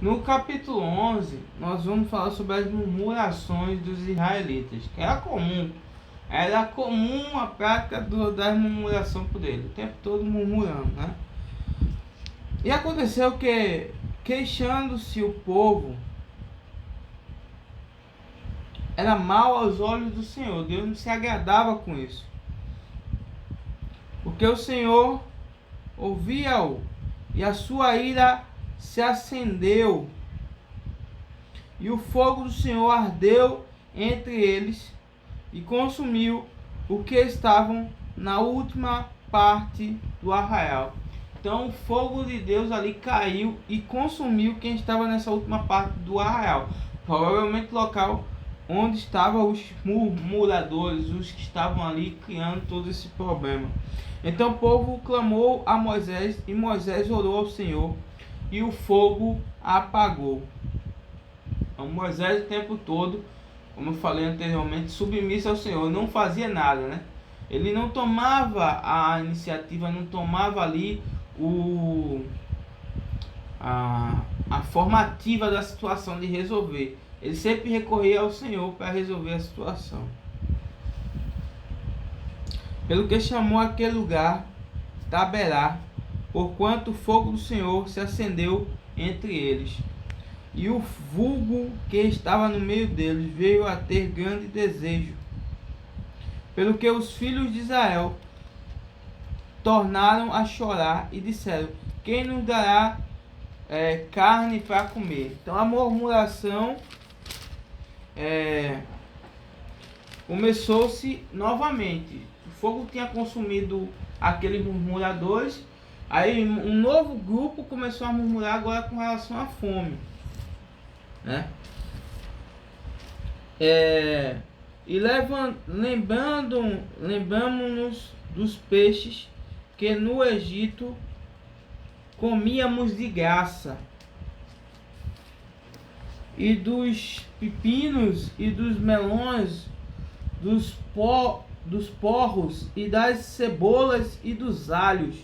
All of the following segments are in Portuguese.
No capítulo 11, nós vamos falar sobre as murmurações dos israelitas, que era comum a prática das murmurações por ele, o tempo todo murmurando, né? E aconteceu que, queixando-se o povo, era mal aos olhos do Senhor. Deus não se agradava com isso, porque o Senhor ouvia-o e a sua ira se acendeu, e o fogo do Senhor ardeu entre eles e consumiu o que estavam na última parte do arraial. Então o fogo de Deus ali caiu e consumiu quem estava nessa última parte do arraial, provavelmente local onde estavam os murmuradores, os que estavam ali criando todo esse problema. Então o povo clamou a Moisés, e Moisés orou ao Senhor, e o fogo apagou. Então Moisés o tempo todo, como eu falei anteriormente, submisso ao Senhor, não fazia nada, né? Ele não tomava a iniciativa, não tomava ali a formativa da situação de resolver. Ele sempre recorria ao Senhor para resolver a situação. Pelo que chamou aquele lugar Taberá, porquanto o fogo do Senhor se acendeu entre eles. E o vulgo que estava no meio deles veio a ter grande desejo. Pelo que os filhos de Israel tornaram a chorar e disseram: quem nos dará carne para comer? Então a murmuração começou-se novamente. O fogo tinha consumido aqueles murmuradores. Aí um novo grupo começou a murmurar agora com relação à fome, né? E lembramos-nos dos peixes que no Egito comíamos de graça, e dos pepinos e dos melões, dos porros e das cebolas e dos alhos.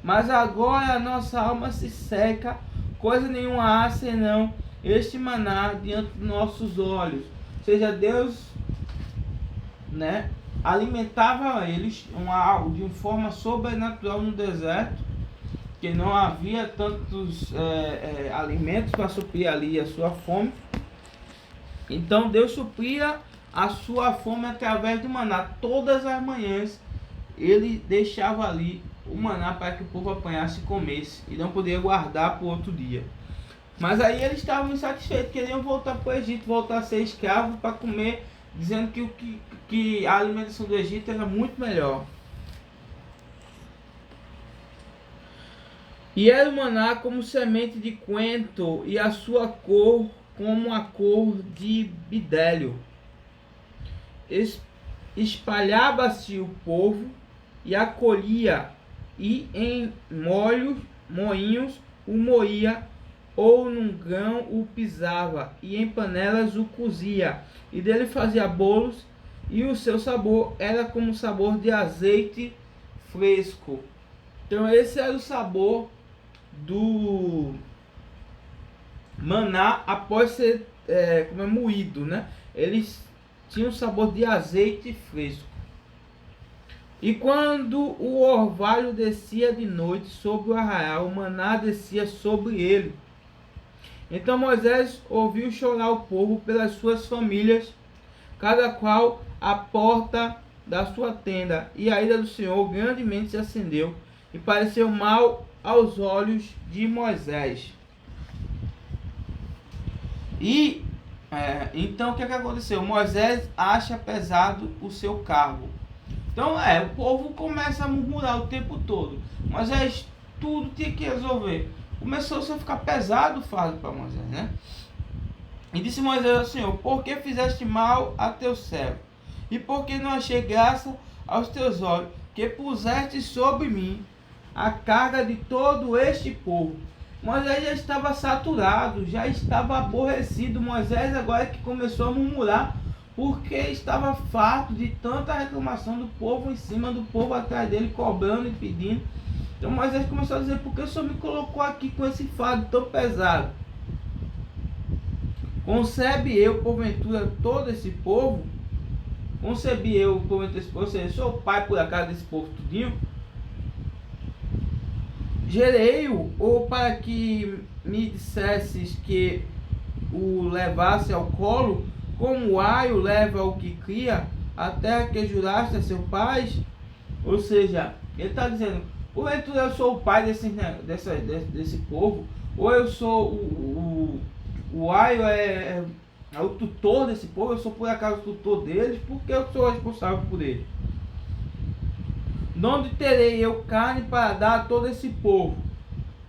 Mas agora a nossa alma se seca, coisa nenhuma há senão este maná diante dos nossos olhos. Ou seja, Deus, né, alimentava eles de uma forma sobrenatural no deserto, que não havia tantos alimentos para suprir ali a sua fome. Então Deus supria a sua fome através do maná. Todas as manhãs ele deixava ali o maná para que o povo apanhasse e comesse, e não podia guardar para o outro dia. Mas aí eles estavam insatisfeitos, queriam voltar para o Egito, voltar a ser escravos para comer, dizendo que a alimentação do Egito era muito melhor. E era o maná como semente de coentro, e a sua cor como a cor de bidélio. Espalhava-se o povo e acolhia, e em moinhos o moía, ou num grão o pisava, e em panelas o cozia, e dele fazia bolos, e o seu sabor era como o sabor de azeite fresco. Então esse era o sabor do maná após ser moído, né? Eles tinham o sabor de azeite fresco. E quando o orvalho descia de noite sobre o arraial, o maná descia sobre ele. Então Moisés ouviu chorar o povo pelas suas famílias, cada qual à porta da sua tenda, e a ira do Senhor grandemente se acendeu, e pareceu mal aos olhos de Moisés. E então o que aconteceu? Moisés acha pesado o seu cargo. Então o povo começa a murmurar o tempo todo. Moisés tudo tinha que resolver. Começou a ficar pesado o fardo para Moisés, né? E disse Moisés ao Senhor: por que fizeste mal a teu servo? E por que não achei graça aos teus olhos, que puseste sobre mim a carga de todo este povo? Moisés já estava saturado, já estava aborrecido. Moisés agora que começou a murmurar, porque estava farto de tanta reclamação do povo em cima do povo atrás dele, cobrando e pedindo. Então Moisés começou a dizer: por que o Senhor me colocou aqui com esse fardo tão pesado? Concebe eu, porventura, todo esse povo? Concebi eu, porventura, esse povo? Ou seja, sou o pai, por acaso, desse povo tudinho? Gerei-o, ou para que me dissesses que o levasse ao colo, como o aio leva o que cria, até que juraste a seu pai? Ou seja, ele está dizendo, porventura eu sou o pai desse povo, ou eu sou o aio é o tutor desse povo, eu sou por acaso o tutor deles, porque eu sou responsável por ele. De onde terei eu carne para dar a todo esse povo?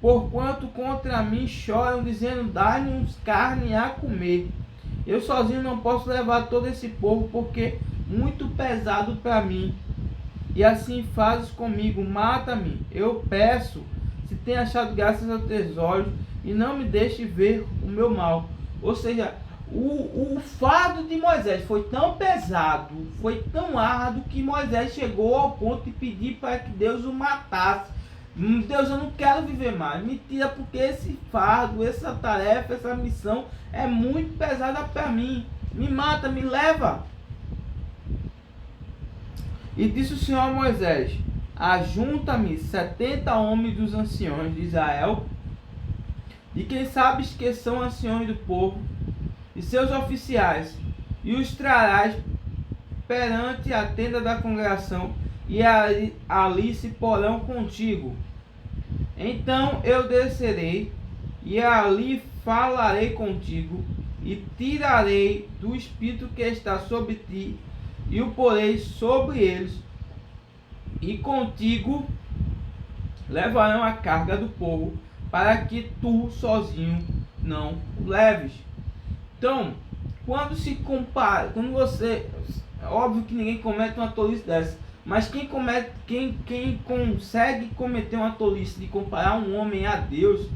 Porquanto contra mim choram, dizendo, dai-nos carne a comer. Eu sozinho não posso levar todo esse povo, porque muito pesado para mim. E assim fazes comigo, mata-me, eu peço, se tem achado graças aos teus olhos, e não me deixe ver o meu mal. Ou seja, o fardo de Moisés foi tão pesado, foi tão árduo, que Moisés chegou ao ponto de pedir para que Deus o matasse. Deus, eu não quero viver mais, me tira, porque esse fardo, essa tarefa, essa missão é muito pesada para mim, me mata, me leva. E disse o Senhor a Moisés, ajunta-me 70 homens dos anciões de Israel, e quem sabes que são anciões do povo, e seus oficiais, e os trarás perante a tenda da congregação, e ali se porão contigo. Então eu descerei, e ali falarei contigo, e tirarei do espírito que está sobre ti, e o porei sobre eles, e contigo levarão a carga do povo, para que tu sozinho não o leves. Então, quando se compara, quando você, óbvio que ninguém comete uma tolice dessa, mas quem consegue cometer uma tolice de comparar um homem a Deus,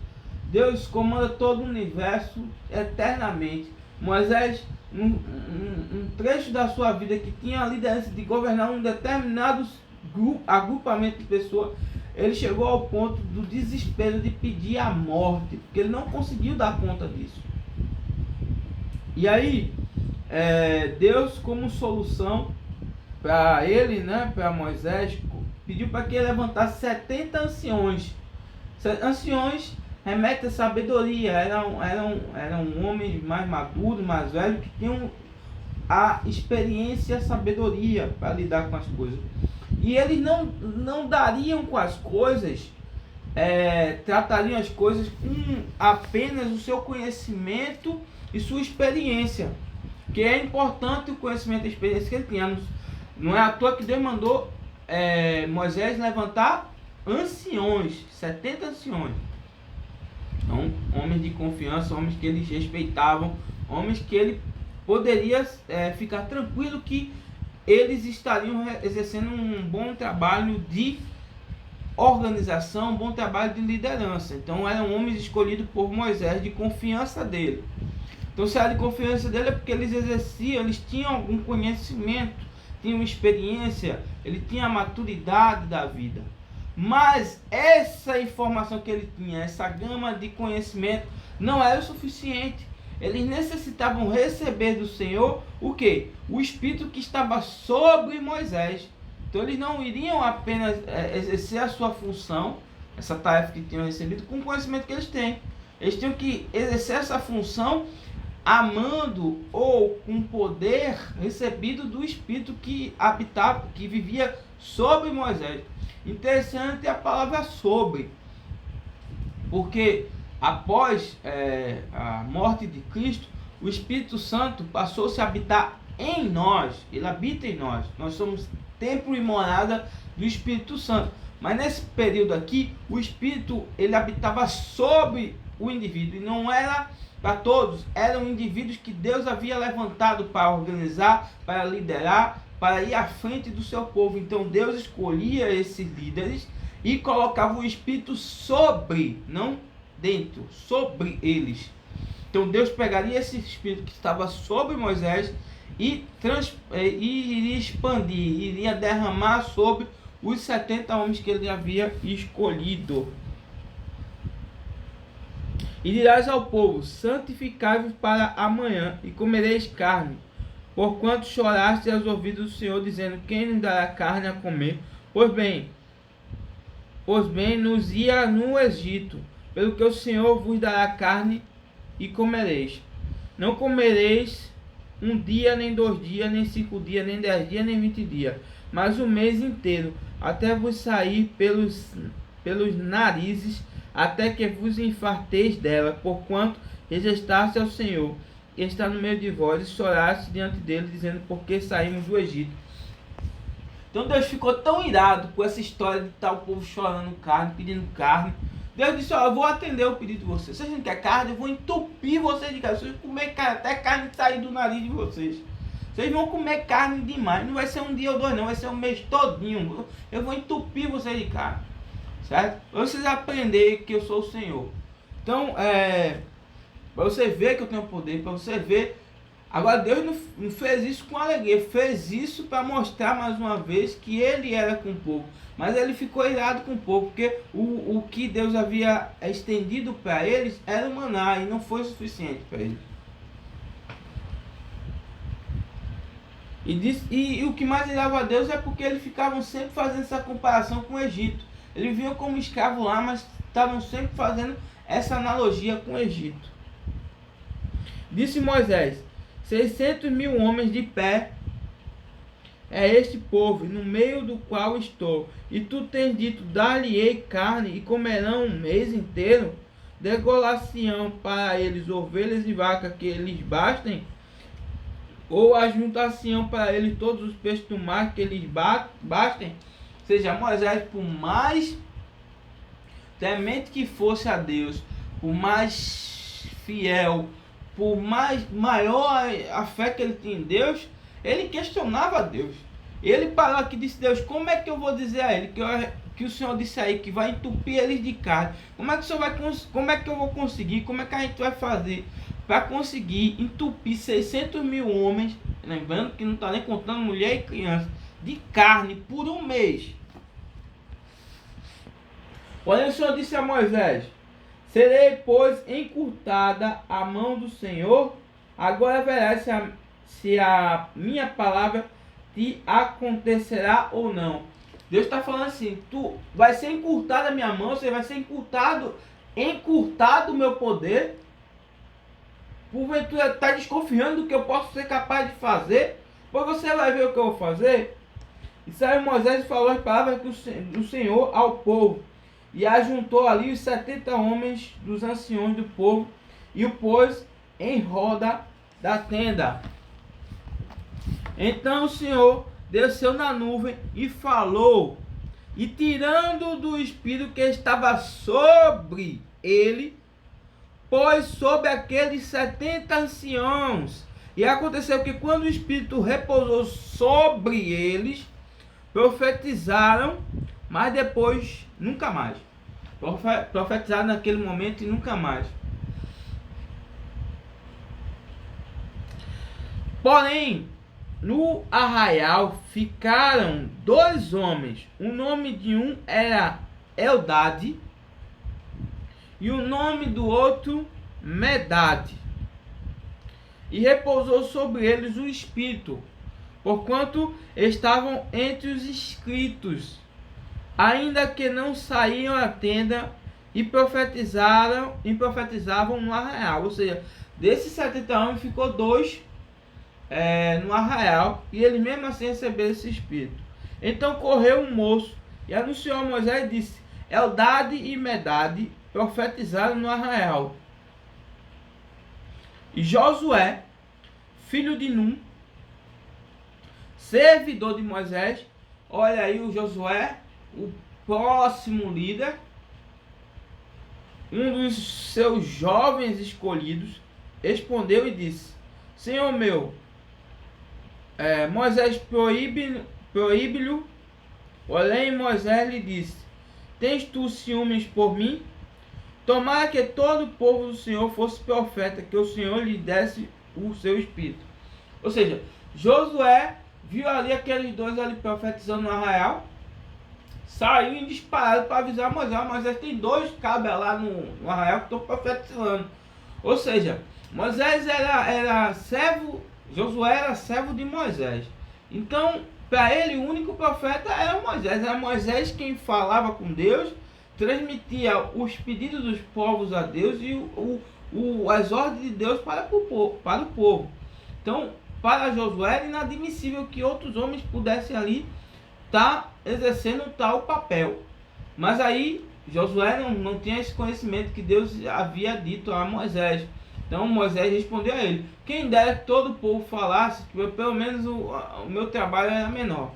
Deus comanda todo o universo eternamente. Moisés, um trecho da sua vida que tinha a liderança de governar um determinado agrupamento de pessoas, ele chegou ao ponto do desespero de pedir a morte, porque ele não conseguiu dar conta disso. E aí, Deus, como solução para ele, né, para Moisés, pediu para que ele levantasse 70 anciões. Anciões remete a sabedoria, eram homens mais maduros, mais velhos, que tinham a experiência e a sabedoria para lidar com as coisas. E eles não dariam com as coisas, tratariam as coisas com apenas o seu conhecimento e sua experiência, que é importante o conhecimento e a experiência que ele tinha. Não é à toa que Deus mandou Moisés levantar anciões, 70 anciões. Então, homens de confiança, homens que eles respeitavam, homens que ele poderia ficar tranquilo que eles estariam exercendo um bom trabalho de organização, um bom trabalho de liderança. Então eram homens escolhidos por Moisés, de confiança dele. Então se era de confiança dele é porque eles exerciam, eles tinham algum conhecimento, tinham experiência, ele tinha a maturidade da vida. Mas essa informação que ele tinha, essa gama de conhecimento, não era o suficiente. Eles necessitavam receber do Senhor o quê? O Espírito que estava sobre Moisés. Então eles não iriam apenas exercer a sua função, essa tarefa que tinham recebido, com o conhecimento que eles têm. Eles tinham que exercer essa função amando ou com poder recebido do Espírito que habitava, que vivia sobre Moisés. Interessante a palavra sobre, porque após a morte de Cristo, o Espírito Santo passou-se a habitar em nós. Ele habita em nós. Nós somos templo e morada do Espírito Santo. Mas nesse período aqui, o Espírito ele habitava sobre o indivíduo. E não era para todos. Eram indivíduos que Deus havia levantado para organizar, para liderar, para ir à frente do seu povo. Então Deus escolhia esses líderes e colocava o Espírito sobre, não dentro, sobre eles. Então Deus pegaria esse Espírito que estava sobre Moisés e iria expandir, iria derramar sobre os 70 homens que ele havia escolhido. E dirás ao povo: santificai-vos para amanhã, e comereis carne. Porquanto choraste aos ouvidos do Senhor, dizendo: quem nos dará carne a comer? Pois bem, nos ia no Egito, pelo que o Senhor vos dará carne e comereis. Não comereis um dia, nem 2 dias, nem 5 dias, nem 10 dias, nem 20 dias, mas o mês inteiro, até vos sair pelos narizes, até que vos infarteis dela, porquanto rejeitaste ao Senhor, que está no meio de vós, e choraste diante dele, dizendo: por que saímos do Egito? Então Deus ficou tão irado com essa história de estar o povo chorando carne, pedindo carne. Deus disse: ó, eu vou atender o pedido de vocês. Vocês não querem carne? Eu vou entupir vocês de carne. Vocês vão comer carne, até carne sair do nariz de vocês. Vocês vão comer carne demais. Não vai ser um dia ou 2 não, vai ser um mês todinho. Eu vou entupir vocês de carne. Certo? Para vocês aprenderem que eu sou o Senhor. Então, para você ver que eu tenho poder, para você ver. Agora Deus não fez isso com alegria, fez isso para mostrar mais uma vez que ele era com o povo. Mas ele ficou irado com o povo, porque o que Deus havia estendido para eles era o maná, e não foi suficiente para eles. E o que mais irava a Deus é porque eles ficavam sempre fazendo essa comparação com o Egito. Eles vinham como escravos lá, mas estavam sempre fazendo essa analogia com o Egito. Disse Moisés: 600.000 homens de pé é este povo, no meio do qual estou. E tu tens dito: dar-lhe-ei carne, e comerão um mês inteiro? Degolar-se-ão para eles ovelhas e vacas que lhes bastem? Ou ajuntar-se-ão para eles todos os peixes do mar que lhes bastem? Ou seja, Moisés, por mais temente que fosse a Deus, por mais fiel, por maior a fé que ele tinha em Deus, ele questionava a Deus. Ele parou aqui e disse: Deus, como é que eu vou dizer a ele que o Senhor disse aí que vai entupir eles de carne? Como é que eu vou conseguir? Como é que a gente vai fazer para conseguir entupir 600.000 homens, lembrando que não está nem contando mulher e criança, de carne por um mês? Porém o Senhor disse a Moisés: serei, pois, encurtada a mão do Senhor. Agora verás se a minha palavra te acontecerá ou não. Deus está falando assim: tu vai ser encurtada a minha mão, você vai ser encurtado o meu poder. Porventura está desconfiando do que eu posso ser capaz de fazer? Pois você vai ver o que eu vou fazer. E saiu Moisés e falou as palavras do Senhor ao povo. E ajuntou ali os 70 homens dos anciões do povo, e o pôs em roda da tenda. Então o Senhor desceu na nuvem e falou, e tirando do espírito que estava sobre ele, pôs sobre aqueles 70 anciãos. E aconteceu que quando o espírito repousou sobre eles, profetizaram, mas depois nunca mais. Profetizaram naquele momento e nunca mais. Porém, no arraial ficaram 2 homens. O nome de um era Eldade e o nome do outro Medade. E repousou sobre eles o espírito, porquanto estavam entre os inscritos, ainda que não saíam à tenda, e profetizavam no arraial. Ou seja, desses 70 homens ficou 2 no arraial, e eles mesmo assim receberam esse espírito. Então correu um moço e anunciou a Moisés e disse: Eldade e Medade profetizaram no arraial. E Josué, filho de Num, servidor de Moisés, olha aí o Josué, o próximo líder, um dos seus jovens escolhidos, respondeu e disse: Senhor meu, Moisés proíbe-lhe. Porém Moisés lhe disse: tens tu ciúmes por mim? Tomara que todo o povo do Senhor fosse profeta, que o Senhor lhe desse o seu espírito. Ou seja, Josué viu ali aqueles 2 ali profetizando no arraial, saiu em disparado para avisar Moisés. Moisés tem 2 cabras lá no arraial que estão profetizando. Ou seja, Moisés era servo, Josué era servo de Moisés. Então, para ele, o único profeta era Moisés. Era Moisés quem falava com Deus, transmitia os pedidos dos povos a Deus e as ordens de Deus para o povo. Então, para Josué era inadmissível que outros homens pudessem ali estar exercendo tal papel. Mas aí Josué não tinha esse conhecimento que Deus havia dito a Moisés. Então Moisés respondeu a ele: quem dera que todo o povo falasse, que pelo menos o meu trabalho era menor.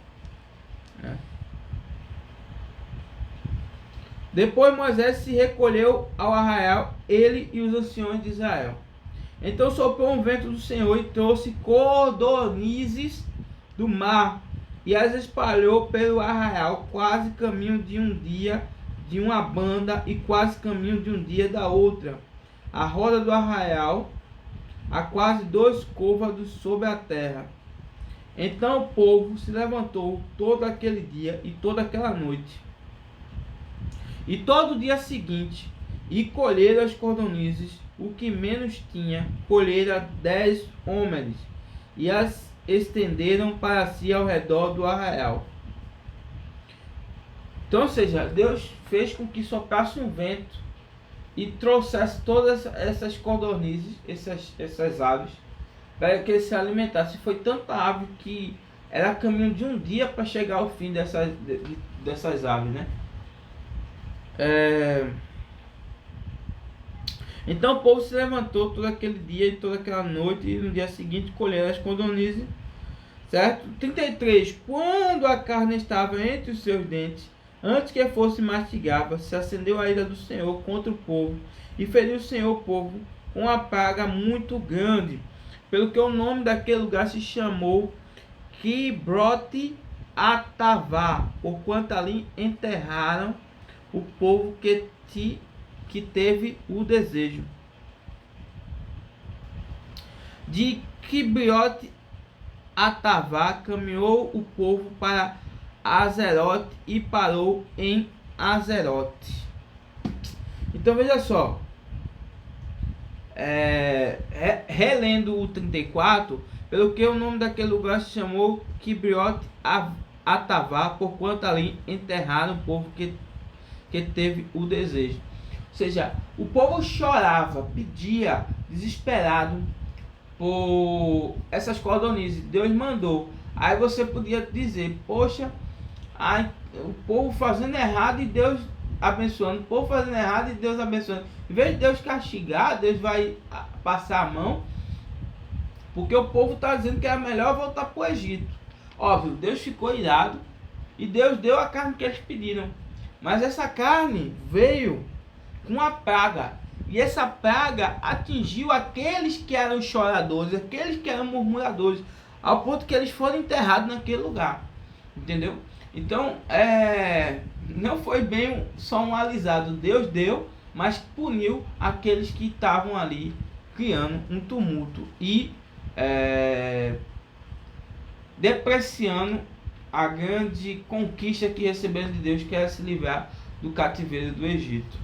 Depois Moisés se recolheu ao arraial, ele e os anciões de Israel. Então soprou um vento do Senhor e trouxe codornizes do mar e as espalhou pelo arraial, quase caminho de um dia de uma banda e quase caminho de um dia da outra, a roda do arraial, a quase 2 côvados sobre a terra. Então o povo se levantou todo aquele dia e toda aquela noite, e todo o dia seguinte, e colheram as codornizes, o que menos tinha, colheram 10 homens, e as estenderam para si ao redor do arraial. Então, ou seja, Deus fez com que soprasse um vento e trouxesse todas essas codornizes, essas aves, para que eles se alimentassem. Foi tanta ave que era caminho de um dia para chegar ao fim dessas aves, né? Então o povo se levantou todo aquele dia e toda aquela noite, e no dia seguinte colheram as codornizes, certo? 33. Quando a carne estava entre os seus dentes, antes que fosse mastigada, se acendeu a ira do Senhor contra o povo, e feriu o Senhor o povo com uma praga muito grande, pelo que o nome daquele lugar se chamou Kibrote Atavá, porquanto ali enterraram o povo que teve o desejo. De Kibrote Atavá caminhou o povo para Azerote e parou em Azerote. Então veja só, relendo o 34, pelo que o nome daquele lugar se chamou Kibrote Atavá, porquanto ali enterraram o povo que teve o desejo. Ou seja, o povo chorava, pedia, desesperado por essas codornizes. Deus mandou. Aí você podia dizer: poxa, o povo fazendo errado e Deus abençoando. O povo fazendo errado e Deus abençoando. Em vez de Deus castigar, Deus vai passar a mão, porque o povo está dizendo que era melhor voltar para o Egito. Óbvio, Deus ficou irado e Deus deu a carne que eles pediram. Mas essa carne veio com uma praga. E essa praga atingiu aqueles que eram choradores, aqueles que eram murmuradores, ao ponto que eles foram enterrados naquele lugar. Entendeu? Então, não foi bem só um alisado. Deus deu, mas puniu aqueles que estavam ali criando um tumulto e depreciando a grande conquista que receberam de Deus, que era se livrar do cativeiro do Egito.